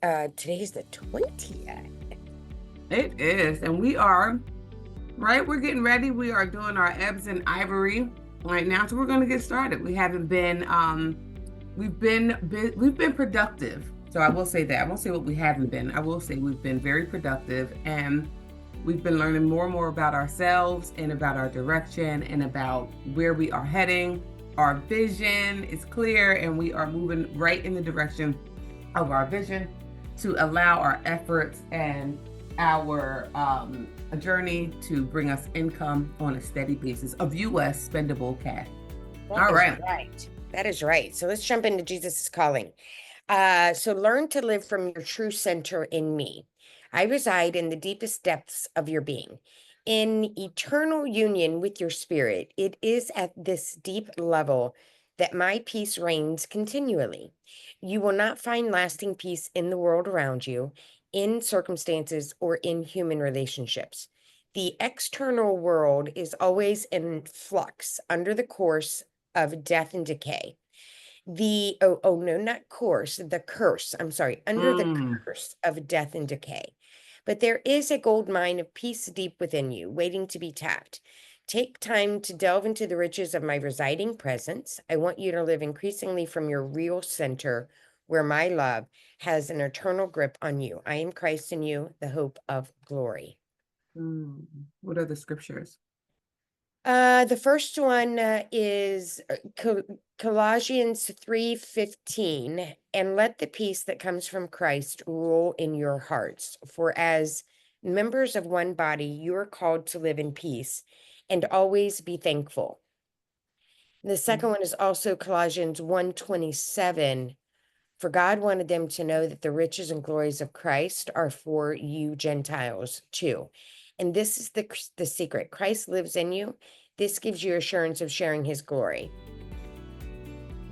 today's the 20th. It is, and we are right. We're getting ready. We are doing our Ebs and Ivory right now, so we're going to get started. We haven't been, we've been productive. So I will say that. I won't say what we haven't been. I will say we've been very productive, and we've been learning more and more about ourselves and about our direction and about where we are heading. Our vision is clear, and we are moving right in the direction of our vision to allow our efforts and our journey to bring us income on a steady basis of U.S. spendable cash. That All is right. right. That is right. So let's jump into Jesus' calling. So learn to live from your true center in me. I reside in the deepest depths of your being. In eternal union with your spirit, it is at this deep level that my peace reigns continually. You will not find lasting peace in the world around you, in circumstances, or in human relationships. The external world is always in flux under the course of death and decay. No, not course, the curse. I'm sorry, under the Mm. curse of death and decay. But there is a gold mine of peace deep within you, waiting to be tapped. Take time to delve into the riches of my residing presence. I want you to live increasingly from your real center, where my love has an eternal grip on you. I am Christ in you, the hope of glory. Mm. What are the scriptures? The first one is Colossians 3:15, and let the peace that comes from Christ rule in your hearts. For as members of one body, you are called to live in peace and always be thankful. The second one is also Colossians 1:27. For God wanted them to know that the riches and glories of Christ are for you Gentiles too. And this is the secret. Christ lives in you. This gives you assurance of sharing his glory.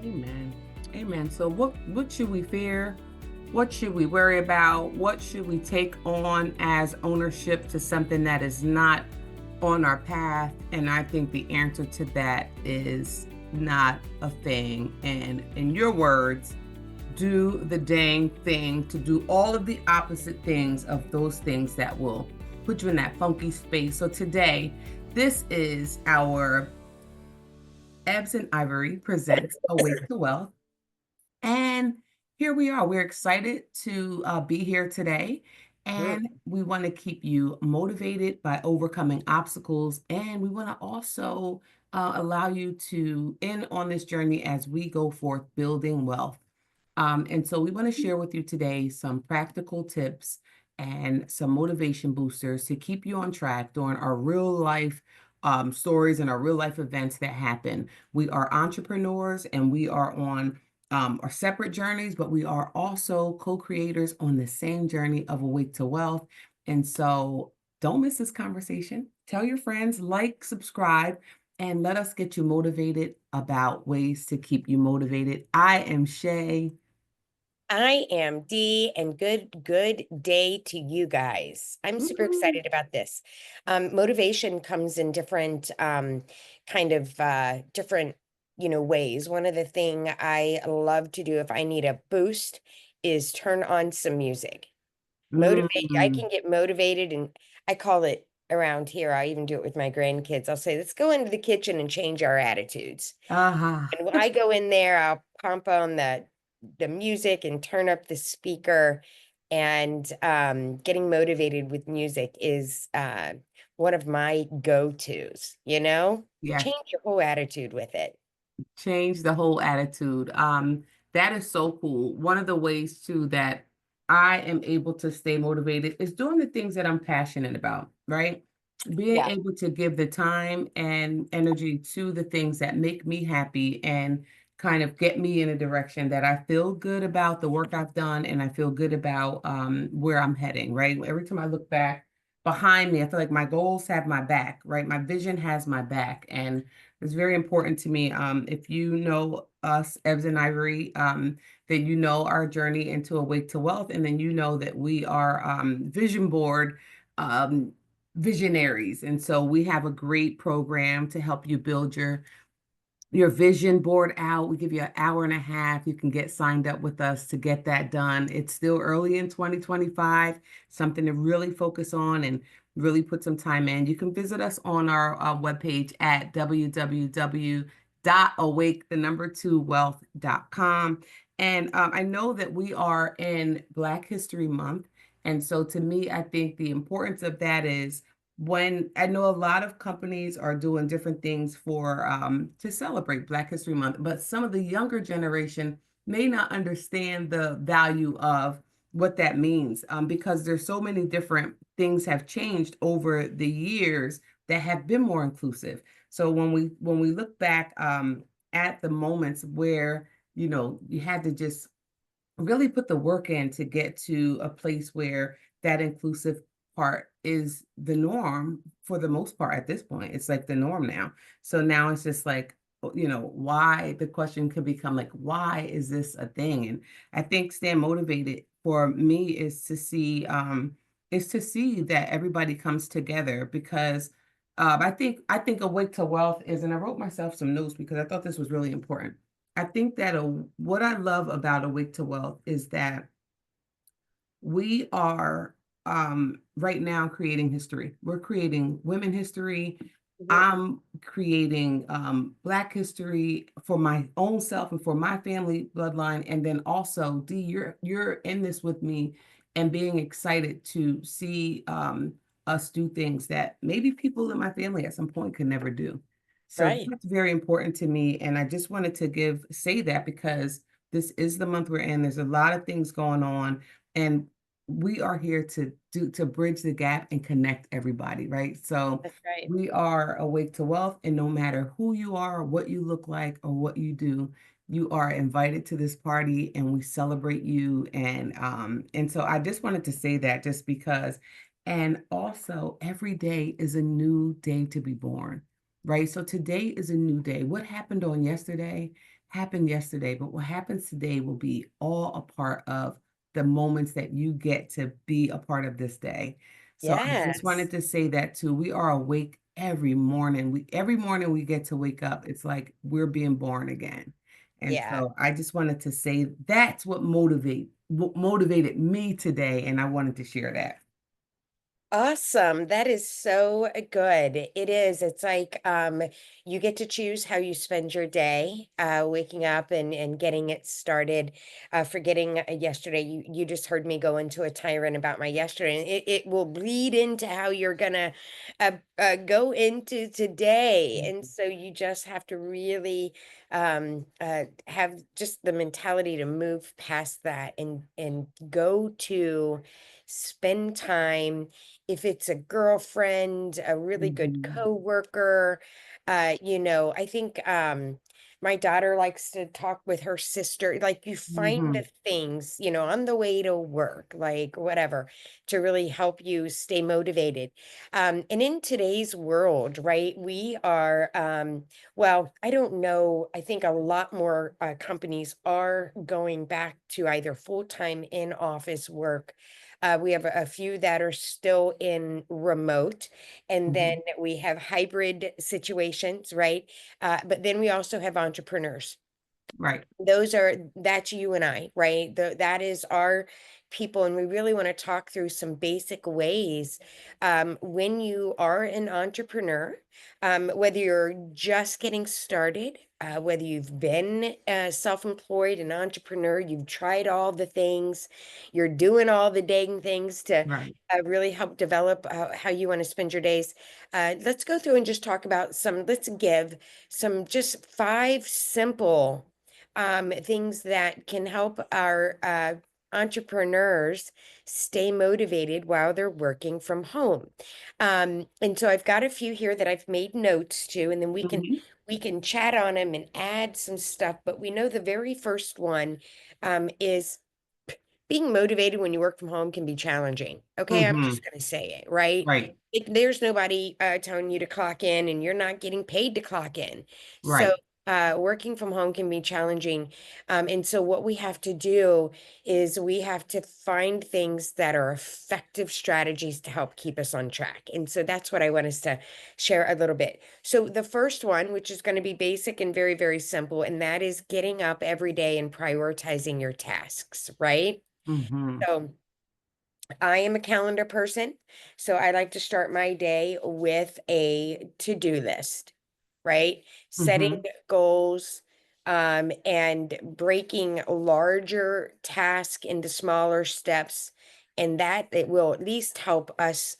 Amen. Amen. So what should we fear? What should we worry about? What should we take on as ownership to something that is not on our path? And I think the answer to that is not a thing. And in your words, do the dang thing, to do all of the opposite things of those things that will put you in that funky space. So today, this is our Ebs and Ivory Present Awake2Wealth. And here we are. We're excited to be here today. Mm. And we want to keep you motivated by overcoming obstacles. And we want to also allow you to in on this journey as we go forth building wealth. And so we want to share with you today some practical tips and some motivation boosters to keep you on track during our real life stories and our real life events that happen. We are entrepreneurs and we are on our separate journeys, but we are also co-creators on the same journey of Awake to Wealth. And so don't miss this conversation. Tell your friends, like, subscribe, and let us get you motivated about ways to keep you motivated. I am Shay. I am Dee, and good day to you guys. I'm super Woo-hoo. excited about this. Motivation comes in different different, ways. One of the thing I love to do if I need a boost is turn on some music. Motivate. I Mm. can get motivated, and I call it around here. I even do it with my grandkids. I'll say, let's go into the kitchen and change our attitudes. Ah. And when I go in there, I'll pump on the music and turn up the speaker. And getting motivated with music is one of my go-tos, Yeah, change your whole attitude with it. change the whole attitude. That is so cool. One of the ways too that I am able to stay motivated is doing the things that I'm passionate about, right? Being Yeah. able to give the time and energy to the things that make me happy and kind of get me in a direction that I feel good about the work I've done and I feel good about where I'm heading, right? Every time I look back behind me, I feel like my goals have my back, right? My vision has my back. And it's very important to me. If you know us, Ebs and Ivory, then you know our journey into Awake to Wealth, and then you know that we are vision board um, visionaries. And so we have a great program to help you build your your vision board out. We give you an hour and a half. You can get signed up with us to get that done. It's still early in 2025, something to really focus on and really put some time in. You can visit us on our webpage at www.awake2wealth.com. And I know that we are in Black History Month. And so to me, I think the importance of that is when I know a lot of companies are doing different things for to celebrate Black History Month, but some of the younger generation may not understand the value of what that means because there's so many different things have changed over the years that have been more inclusive. So when we look back at the moments where you had to just really put the work in to get to a place where that inclusive part is the norm for the most part at this point. It's like the norm now. So now it's just like, why the question could become like, why is this a thing? And I think staying motivated for me is to see that everybody comes together because I think Awake to Wealth is, and I wrote myself some notes because I thought this was really important. I think that what I love about Awake to Wealth is that we are right now creating history. We're creating women history. Mhm. I'm creating Black history for my own self and for my family bloodline. And then also, D, you're in this with me and being excited to see us do things that maybe people in my family at some point could never do. So Right. that's very important to me. And I just wanted to say that because this is the month we're in. There's a lot of things going on. And we are here to bridge the gap and connect everybody, right? So That's right. we are Awake to Wealth, and no matter who you are, what you look like, or what you do, you are invited to this party, and we celebrate you. And so I just wanted to say that just because, and also every day is a new day to be born, right? So today is a new day. What happened on yesterday happened yesterday, but what happens today will be all a part of the moments that you get to be a part of this day. So I just wanted Yes. to say that too. We are awake every morning. Every morning we get to wake up. It's like we're being born again. And Yeah. so I just wanted to say that's what motivated me today. And I wanted to share that. Awesome. That is so good. It is. It's like you get to choose how you spend your day, waking up and getting it started. Forgetting yesterday, you just heard me go into a tirade about my yesterday, and it will bleed into how you're gonna go into today. And so you just have to really have just the mentality to move past that and go to spend time if it's a girlfriend, a really good Mhm. coworker. I think my daughter likes to talk with her sister. Like you find the Mhm. things, on the way to work, like whatever, to really help you stay motivated. And in today's world, right, we are, well, I don't know. I think a lot more companies are going back to either full-time in office work. We have a few that are still in remote, and then Mhm. we have hybrid situations, right? But then we also have entrepreneurs. Right. That's you and I, right? That is our people, and we really want to talk through some basic ways when you are an entrepreneur, whether you're just getting started, whether you've been self-employed, an entrepreneur, you've tried all the things, you're doing all the dang things to Right. really help develop how you want to spend your days. Let's go through and just talk about let's give some just 5 simple things that can help our entrepreneurs stay motivated while they're working from home. And so I've got a few here that I've made notes to, and then we can Mhm. we can chat on them and add some stuff. But we know the very first one is being motivated when you work from home can be challenging. Okay, I'm Mhm. just going to say it, right? Right. There's nobody telling you to clock in, and you're not getting paid to clock in. So Right. Working from home can be challenging. And so, what we have to do is we have to find things that are effective strategies to help keep us on track. And so, that's what I want us to share a little bit. So, the first one, which is going to be basic and very, very simple, and that is getting up every day and prioritizing your tasks, right? Mm-hmm. So, I am a calendar person, so I like to start my day with a to-do list, right? Setting Mm-hmm. goals, and breaking larger tasks into smaller steps, and that it will at least help us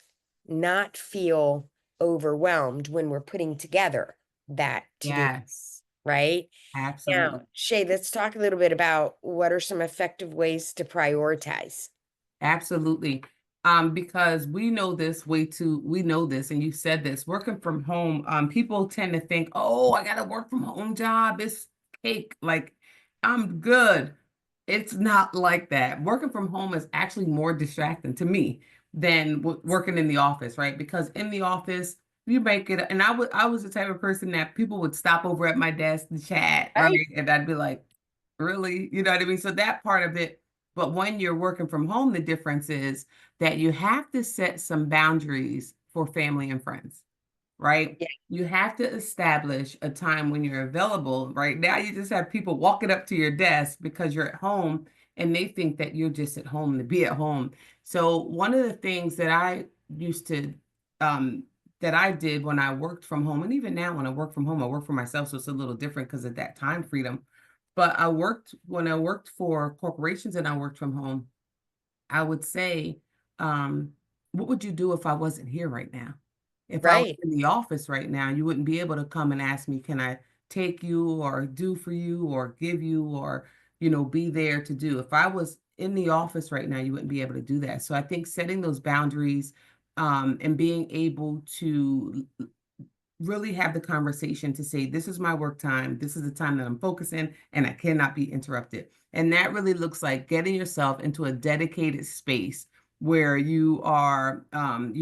not feel overwhelmed when we're putting together that to-do, Yes, right? Now, absolutely. Shay, let's talk a little bit about what are some effective ways to prioritize. Absolutely. Because we know this, and you said this, working from home, people tend to think, oh, I got a work from home job. It's cake. Like, I'm good. It's not like that. Working from home is actually more distracting to me than working in the office, right? Because in the office, you make it, and I was the type of person that people would stop over at my desk to chat, right? Right. And I'd be like, really? You know what I mean? So that part of it, but when you're working from home, the difference is that you have to set some boundaries for family and friends, right? Yeah. You have to establish a time when you're available. Right now, you just have people walking up to your desk because you're at home and they think that you're just at home to be at home. So, one of the things that I used to, um, that I did when I worked from home, and even now when I work from home, I work for myself. So it's a little different because of that time freedom. But when I worked for corporations and I worked from home, I would say, um, what would you do if I wasn't here right now? If I was Right. in the office right now, you wouldn't be able to come and ask me, can I take you or do for you or give you or, be there to do. If I was in the office right now, you wouldn't be able to do that. So I think setting those boundaries, and being able to really have the conversation to say, this is my work time. This is the time that I'm focusing and I cannot be interrupted. And that really looks like getting yourself into a dedicated space where you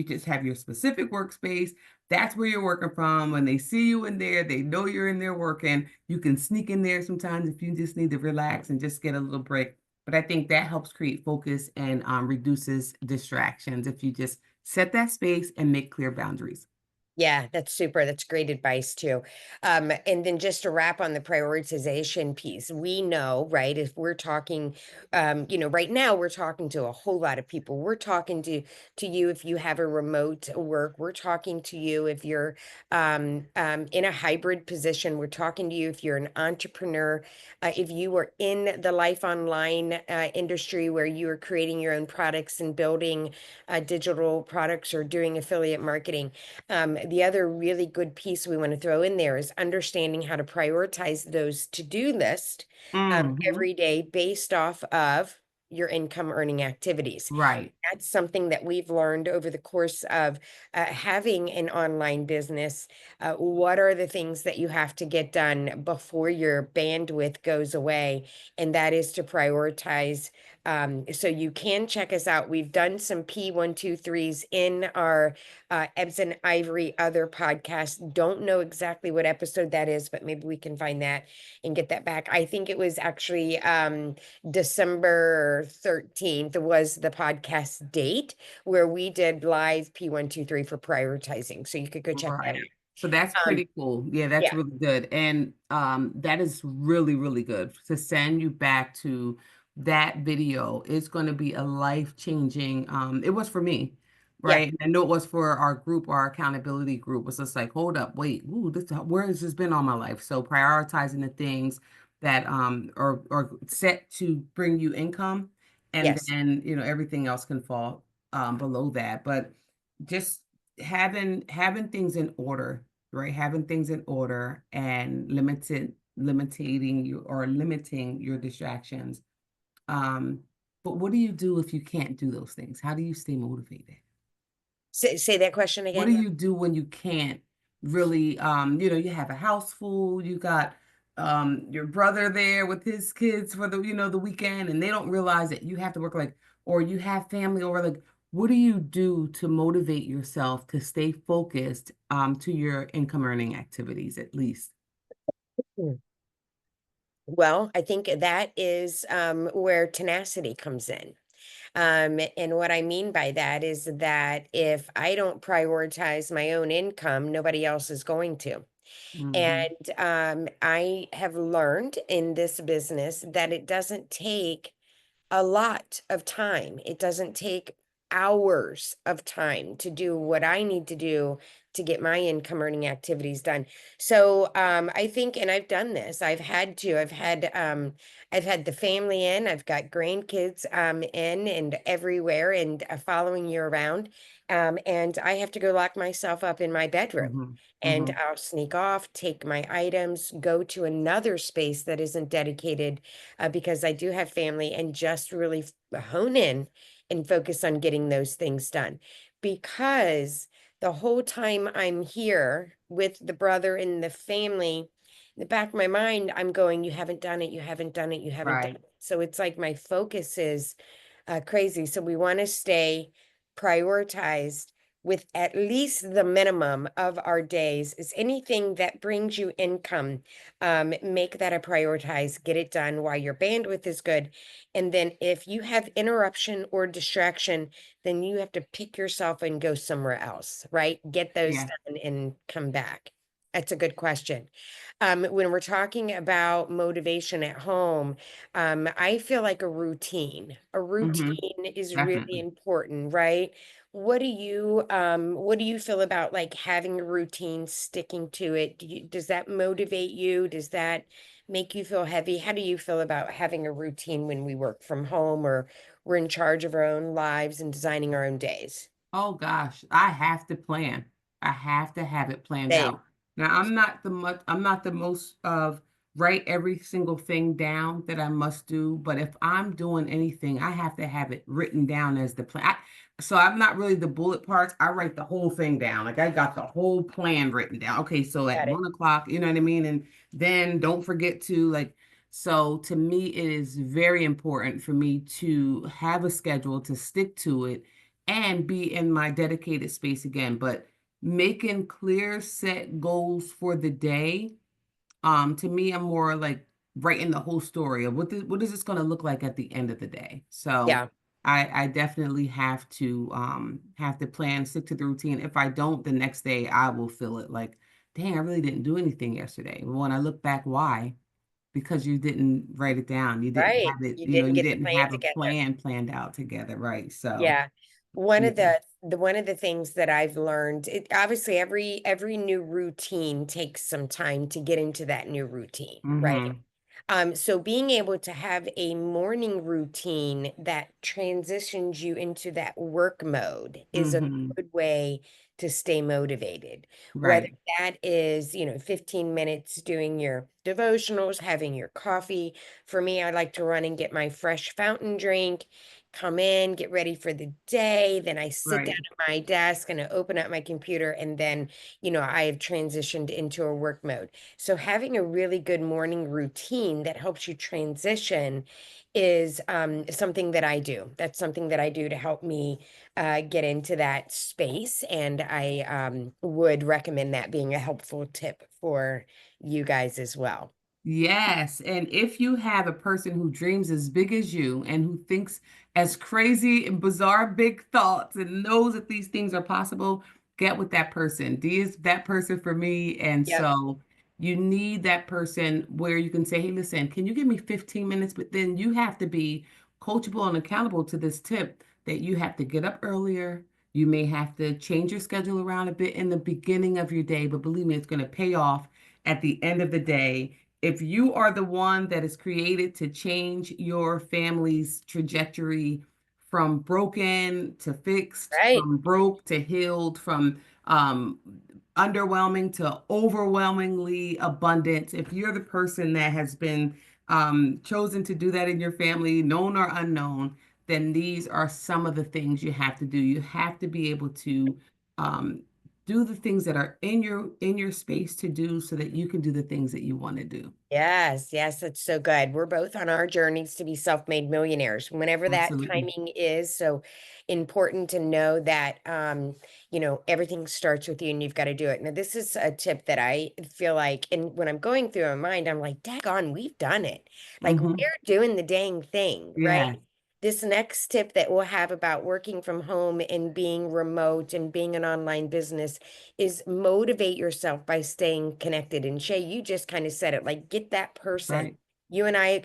just have your specific workspace. That's where you're working from. When they see you in there, they know you're in there working. You can sneak in there sometimes if you just need to relax and just get a little break. But I think that helps create focus and reduces distractions if you just set that space and make clear boundaries. Yeah, that's super. That's great advice too. And then just to wrap on the prioritization piece, we know, right? If we're talking, right now we're talking to a whole lot of people. We're talking to you if you have a remote work. We're talking to you if you're in a hybrid position. We're talking to you if you're an entrepreneur. If you are in the life online industry where you are creating your own products and building digital products or doing affiliate marketing. The other really good piece we want to throw in there is understanding how to prioritize those to-do list Mhm. every day based off of your income earning activities. Right. That's something that we've learned over the course of having an online business. What are the things that you have to get done before your bandwidth goes away? And that is to prioritize. So you can check us out. We've done some P123s in our Ebs and Ivory other podcast. Don't know exactly what episode that is, but maybe we can find that and get that back. I think it was actually December 13th was the podcast date where we did live P123 for prioritizing. So you could go check that Right. So that's out. pretty cool. Yeah, that's Yeah. really good. And that is really, really good to send you back to that video. It's going to be a life-changing, it was for me, Yeah. right? I know it was for our group, our accountability group. Was just like, hold up, wait, ooh, where has this been all my life? So prioritizing the things that are set to bring you income, and Yes. then everything else can fall below that. But just having things in order, right? Having things in order and limiting your distractions. Um, but what do you do if you can't do those things? How do you stay motivated? Say that question What do again. you do when you can't really, you have a house full, you got your brother there with his kids for the weekend, and they don't realize that you have to work, like, or you have family over, like, what do you do to motivate yourself to stay focused to your income earning activities at least? Mm. Well, I think that is where tenacity comes in. And what I mean by that is that if I don't prioritize my own income, nobody else is going to. Hmm. And I have learned in this business that it doesn't take a lot of time. It doesn't take hours of time to do what I need to do to get my income earning activities done. So I think, and I've done this. I've had the family in. I've got grandkids in and everywhere and following you around. And I have to go lock myself up in my bedroom. Hmm. And Hmm. I'll sneak off, take my items, go to another space that isn't dedicated because I do have family and just really hone in and focus on getting those things done. Because the whole time I'm here with the brother and the family, in the back of my mind, I'm going, you haven't done it, you haven't done it, you haven't done Right. it. So it's like my focus is crazy. So we want to stay prioritized with at least the minimum of our days is anything that brings you income. Make that a prioritize, get it done while your bandwidth is good. And then if you have interruption or distraction, then you have to pick yourself and go somewhere else, right? Get those Yeah. done and come back. That's a good question. When we're talking about motivation at home, I feel like a routine. A Hmm. routine is really Definitely. important, right? What do you feel about like having a routine, sticking to it? Does that motivate you? Does that make you feel heavy? How do you feel about having a routine when we work from home or we're in charge of our own lives and designing our own days? Oh gosh, I have to plan. I have to have it planned Same. out. Now, I'm not the most of write every single thing down that I must do, but if I'm doing anything, I have to have it written down as the plan. So I'm not really the bullet parts. I write the whole thing down. Like I got the whole plan written down. Okay, so at Got it. 1 o'clock, you know what I mean? And then don't forget to like, so to me, it is very important for me to have a schedule, to stick to it and be in my dedicated space again. But making clear set goals for the day, to me, I'm more like writing the whole story of what is this going to look like at the end of the day. So Yeah. I definitely have to plan, stick to the routine. If I don't, the next day I will feel it like, dang, I really didn't do anything yesterday. Well, when I look back, why? Because you didn't write it down. You didn't Right. have it, You you know, didn't you get the didn't plan have a together. plan planned out together, right? So, Yeah. One yeah. of the one of the things that I've learned, it obviously every new routine takes some time to get into that new routine, right? Mm-hmm. So being able to have a morning routine that transitions you into that work mode is a Mm-hmm. good way to stay motivated. Whether Right. that is, 15 minutes doing your devotionals, having your coffee. For me, I like to run and get my fresh fountain drink, come in, get ready for the day. Then I sit down Right. at my desk and I open up my computer, and then, I have transitioned into a work mode. So having a really good morning routine that helps you transition is something that I do. That's something that I do to help me get into that space. And I would recommend that being a helpful tip for you guys as well. Yes. And if you have a person who dreams as big as you and who thinks as crazy and bizarre big thoughts and knows that these things are possible, get with that person. D is that person for me. And Yep. so you need that person where you can say, hey, listen, can you give me 15 minutes? But then you have to be coachable and accountable to this tip that you have to get up earlier. You may have to change your schedule around a bit in the beginning of your day, but believe me, it's going to pay off at the end of the day if you are the one that is created to change your family's trajectory from broken to fixed, Right. from broke to healed, from underwhelming to overwhelmingly abundant, if you're the person that has been chosen to do that in your family, known or unknown, then these are some of the things you have to do. You have to be able to um, do the things that are in your space to do so that you can do the things that you want to do. Yes, yes, that's so good. We're both on our journeys to be self-made millionaires, whenever that Absolutely. timing is. So important to know that everything starts with you and you've got to do it. Now, this is a tip that I feel like, and when I'm going through my mind, I'm like, daggone, we've done it. Like we're Hmm. doing the dang thing, right? Yes, This next tip that we'll have about working from home and being remote and being an online business is motivate yourself by staying connected. And Shay, you just kind of said it, like get that that's person. right. You and I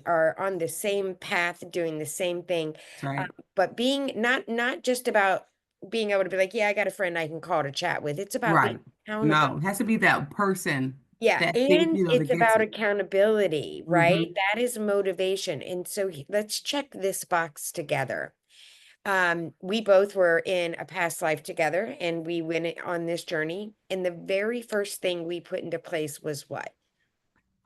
are on the same path, doing the same thing, That's um, right. but being not just about being able to be like, yeah, I got a friend I can call to chat with. It's about being Right. accountable. No, it has to be that person Yeah, that thinks, and that it's gets about it. accountability, right? Hmm. That is motivation. And so let's check this box together. We both were in a past life together and we went on this journey. And the very first thing we put into place was what?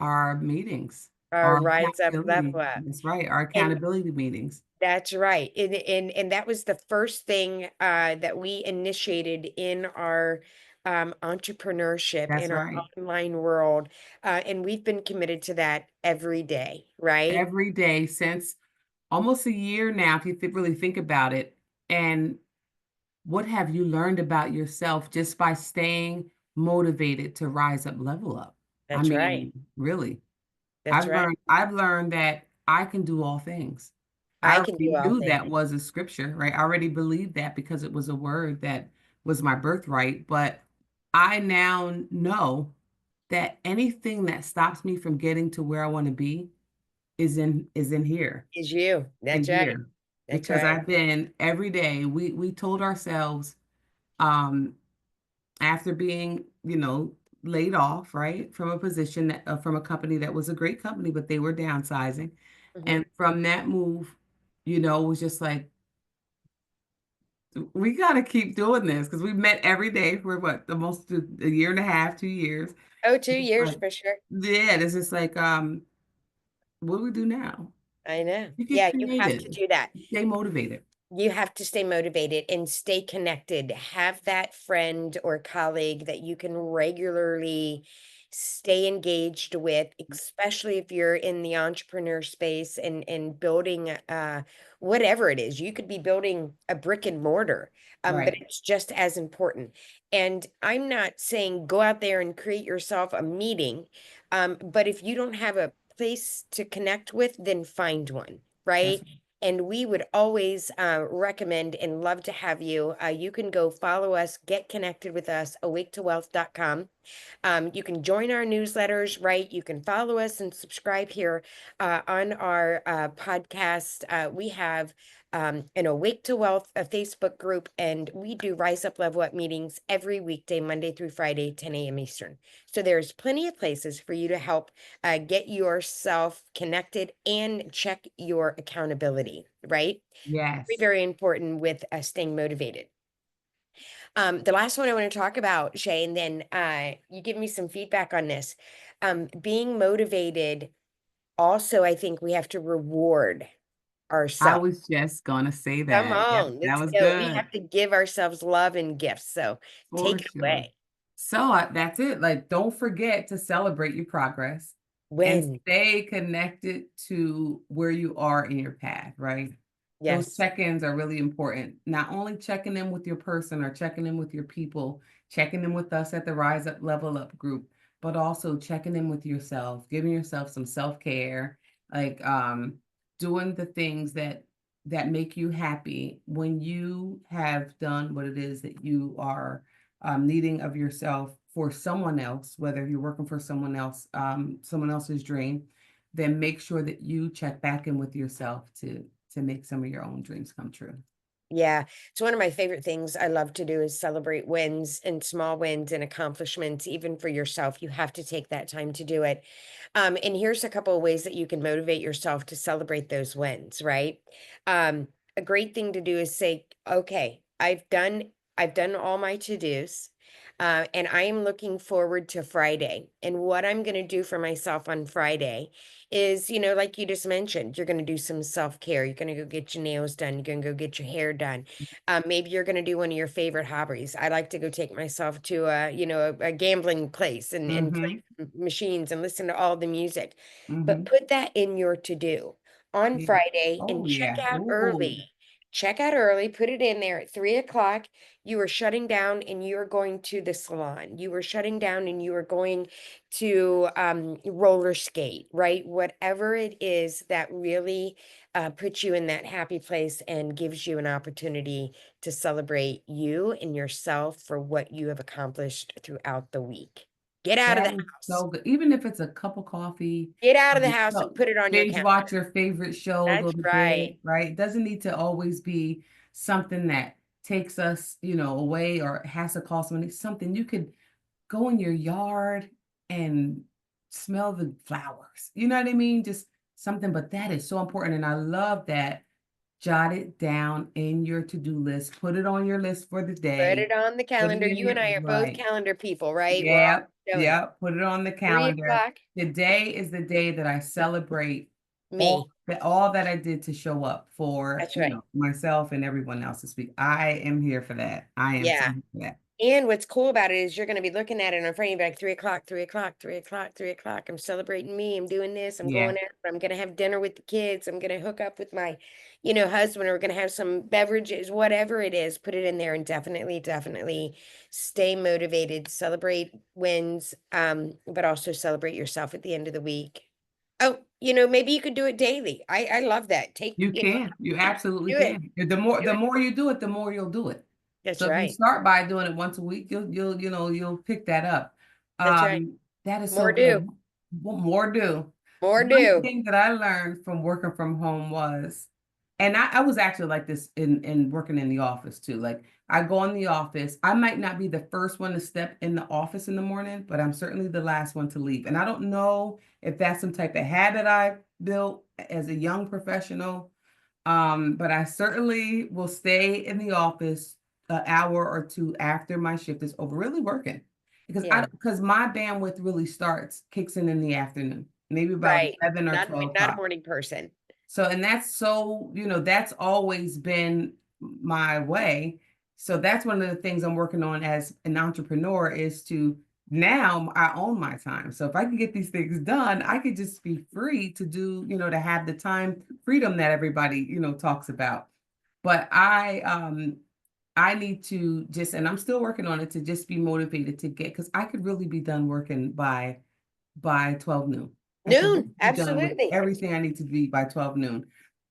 Our meetings, Our our rise up, accountability. level up. That's right. Our And accountability meetings. that's right. And that was the first thing that we initiated in our entrepreneurship That's in our right. online world. And we've been committed to that every day, right? Every day since almost a year now, if you really think about it. And what have you learned about yourself just by staying motivated to rise up, level up? I That's right. mean, really. That's right. I've learned that I can do all things. I I can do already all knew things. that was a scripture, right? I already believed that because it was a word that was my birthright, but I now know that anything that stops me from getting to where I want to be is in here, Is you. in That's right. here. That's Because right. I've been every day, we told ourselves, um after being, laid off, right, from a position that, from a company that was a great company, but they were downsizing. Hmm. And from that move, it was just like, we got to keep doing this because we met every day for what, almost a year and a half, 2 years. Oh, 2 years Like, for sure. yeah, it's just like, what do we do now? I know. You get Yeah, you have to creative, do that. stay motivated. You have to stay motivated and stay connected. Have that friend or colleague that you can regularly stay engaged with, especially if you're in the entrepreneur space and building whatever it is. You could be building a brick and mortar, but Right. it's just as important. And I'm not saying go out there and create yourself a meeting, but if you don't have a place to connect with, then find one, That's right? And we would always recommend and love to have you. You can go follow us, get connected with us, awake2wealth.com. You can join our newsletters, right? You can follow us and subscribe here on our podcast. We have an Awake to Wealth a Facebook group, and we do Rise Up Level Up meetings every weekday, Monday through Friday, 10 a.m. Eastern. So there's plenty of places for you to help get yourself connected and check your accountability, right? Very, yes. very important with staying motivated. The last one I want to talk about, Shay, and then you give me some feedback on this. Being motivated, also, I think we have to reward I ourselves. was just gonna say Come that. Yep, on, that let's was go. We good. have to give ourselves love and gifts. So For take it sure. away. So, that's it. Like, don't forget to celebrate your progress and When? stay connected to where you are in your path, right? Those Yes. check-ins are really important. Not only checking in with your person or checking in with your people, checking in with us at the Rise Up Level Up group, but also checking in with yourself, giving yourself some self-care, like, doing the things that make you happy when you have done what it is that you are, needing of yourself for someone else, whether you're working for someone else's dream, then make sure that you check back in with yourself to make some of your own dreams come true. Yeah. It's one of my favorite things I love to do is celebrate wins and small wins and accomplishments, even for yourself. You have to take that time to do it. And here's a couple of ways that you can motivate yourself to celebrate those wins, right? A great thing to do is say, okay, I've done all my to-dos. And I am looking forward to Friday. And what I'm going to do for myself on Friday is, like you just mentioned, you're going to do some self-care. You're going to go get your nails done. You're going to go get your hair done. Maybe you're going to do one of your favorite hobbies. I like to go take myself to a gambling place and play Mm-hmm. machines and listen to all the music. But Mm-hmm. put that in your to-do on Yeah. Friday and Oh check yeah. out early. Ooh. Check out early, put it in there at 3 o'clock. You are shutting down and you are going to the salon. You are shutting down and you are going to roller skate, right? Whatever it is that really puts you in that happy place and gives you an opportunity to celebrate you and yourself for what you have accomplished throughout the week. Get out of That the is house. so good. Even if it's a cup of coffee, Get out of the house and so put it on your binge calendar. watch your favorite show a That's little right. bit, right? It doesn't need to always be something that takes us, away or has to cost money. Something you could go in your yard and smell the flowers. You know what I mean? Just something, but that is so important. And I love that. Jot it down in your to-do list. Put it on your list for the Put day. it on the Put it calendar. in You and your I are both right. calendar people, right? We're Yep, all doing it. yep, put it on the Three calendar. o'clock, Today is the day that I celebrate me. all that I did to show up for, That's right. myself and everyone else this week. I am here for that. I am so Yeah. here for that. And what's cool about it is you're going to be looking at it on frame like 3 o'clock, 3 o'clock, 3 o'clock, 3 o'clock. I'm celebrating me. I'm doing this. I'm Yeah, going out. I'm going to have dinner with the kids. I'm going to hook up with my, husband. We're going to have some beverages, whatever it is. Put it in there and definitely, definitely stay motivated. Celebrate wins, but also celebrate yourself at the end of the week. Oh, maybe you could do it daily. I love that. Take, you can. You absolutely do it. can. The Do it. more you do it, the more you'll do it. That's So if you right. start by doing it once a week, you'll pick that up. That's right. That is so More good. do. What more do? More One do. thing that I learned from working from home was, and I was actually like this in working in the office too. Like I go in the office, I might not be the first one to step in the office in the morning, but I'm certainly the last one to leave. And I don't know if that's some type of habit I built as a young professional, but I certainly will stay in the office an hour or two after my shift is over, really working. Yeah. Because my bandwidth really kicks in the afternoon, maybe about Right. 11 or Not 12 not a o'clock. morning person. So, and that's so, that's always been my way. So that's one of the things I'm working on as an entrepreneur is to now I own my time. So if I can get these things done, I could just be free to do, to have the time freedom that everybody, talks about. But I need to just, and I'm still working on it to just be motivated to get, because I could really be done working by 12 noon. I could Noon. be done with Absolutely. everything I need to be by 12 noon.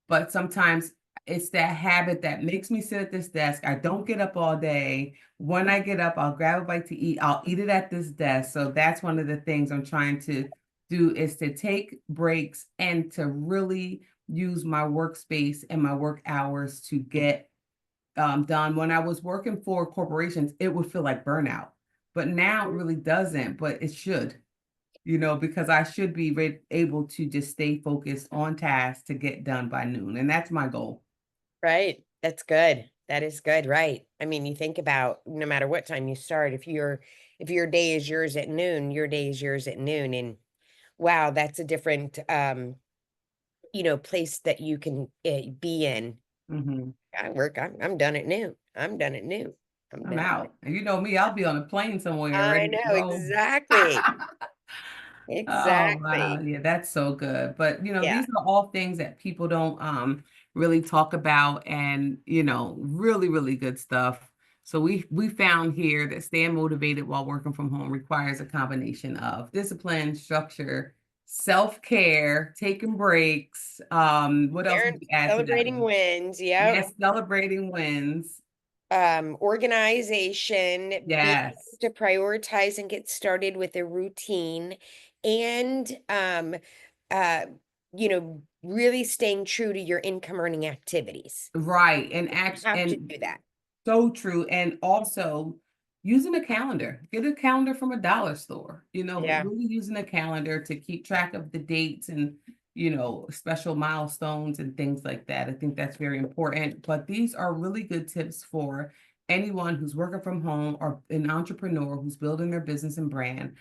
But sometimes it's that habit that makes me sit at this desk. I don't get up all day. When I get up, I'll grab a bite to eat. I'll eat it at this desk. So that's one of the things I'm trying to do is to take breaks and to really use my workspace and my work hours to get done. When I was working for corporations, it would feel like burnout. But now it really doesn't, but it should, because I should be able to just stay focused on task to get done by noon. And that's my goal. Right. That's good. That is good. Right. I mean, you think about no matter what time you start, if your day is yours at noon, your day is yours at noon. And wow, that's a different place that you can be in. Mhm. I'm done at noon. I'm done at noon. I'm I'm done. out. And you know me, I'll be on a plane somewhere I ready to know go. exactly. Oh, wow. Exactly. Yeah, that's so good. But, Yeah. these are all things that people don't really talk about and, really, really good stuff. So we found here that staying motivated while working from home requires a combination of discipline, structure, self-care, taking breaks. What else would Aaron, you add to that celebrating one? wins. Yep. Yes, celebrating wins. Organization, being able Yes. to prioritize and get started with a routine, and uh, really staying true to your income earning activities. Right. You have to do that. So true. And also using a calendar. Get a calendar from a dollar store, but Yeah, really using a calendar to keep track of the dates and, special milestones and things like that. I think that's very important. But these are really good tips for anyone who's working from home or an entrepreneur who's building their business and brand,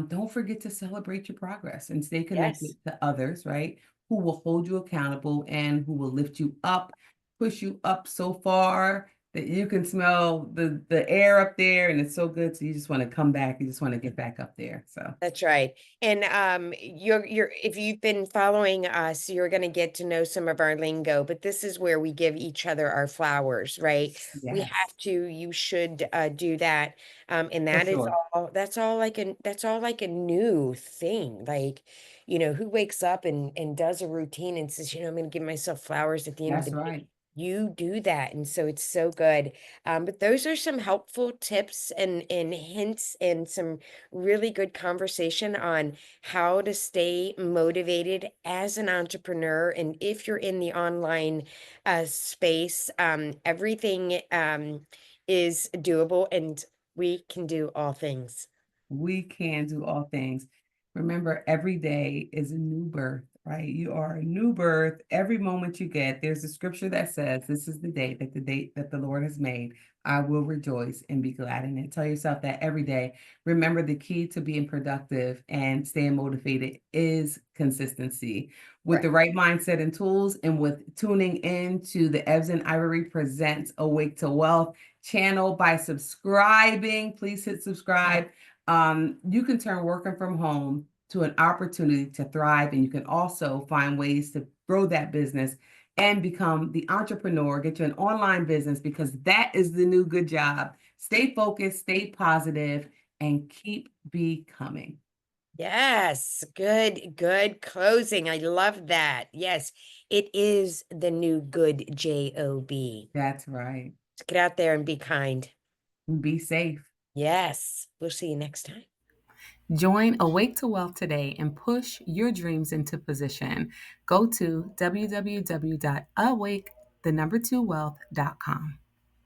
don't forget to celebrate your progress and stay connected Yes. to others, right? Who will hold you accountable and who will lift you up, push you up so far that you can smell the air up there and it's so good. So you just want to come back. You just want to get back up there. So That's right. And you're if you've been following us, you're going to get to know some of our lingo, but this is where we give each other our flowers, right? We yes, have to, you should do that. And for that is sure. all that's all like a new thing. Like, who wakes up and does a routine and says, I'm going to give myself flowers at the end of the That's day. right. You do that. And so it's so good. But those are some helpful tips and hints and some really good conversation on how to stay motivated as an entrepreneur. And if you're in the online space, everything is doable and we can do all things. We can do all things. Remember, every day is a new birth, right? You are a new birth every moment you get. There's a scripture that says, "This is the day that the Lord has made. I will rejoice and be glad in it." Tell yourself that every day. Remember, the key to being productive and staying motivated is consistency. With Right. the right mindset and tools, and with tuning in to the Ebs and Ivory Present Awake to Wealth channel by subscribing, please hit subscribe. You can turn working from home to an opportunity to thrive, and you can also find ways to grow that business and become the entrepreneur, get you an online business because that is the new good job. Stay focused, stay positive, and keep becoming. Yes, good closing. I love that. Yes, it is the new good job. That's right. Get out there and be kind. Be safe. Yes, we'll see you next time. Join Awake to Wealth today and push your dreams into position. Go to www.awake2wealth.com.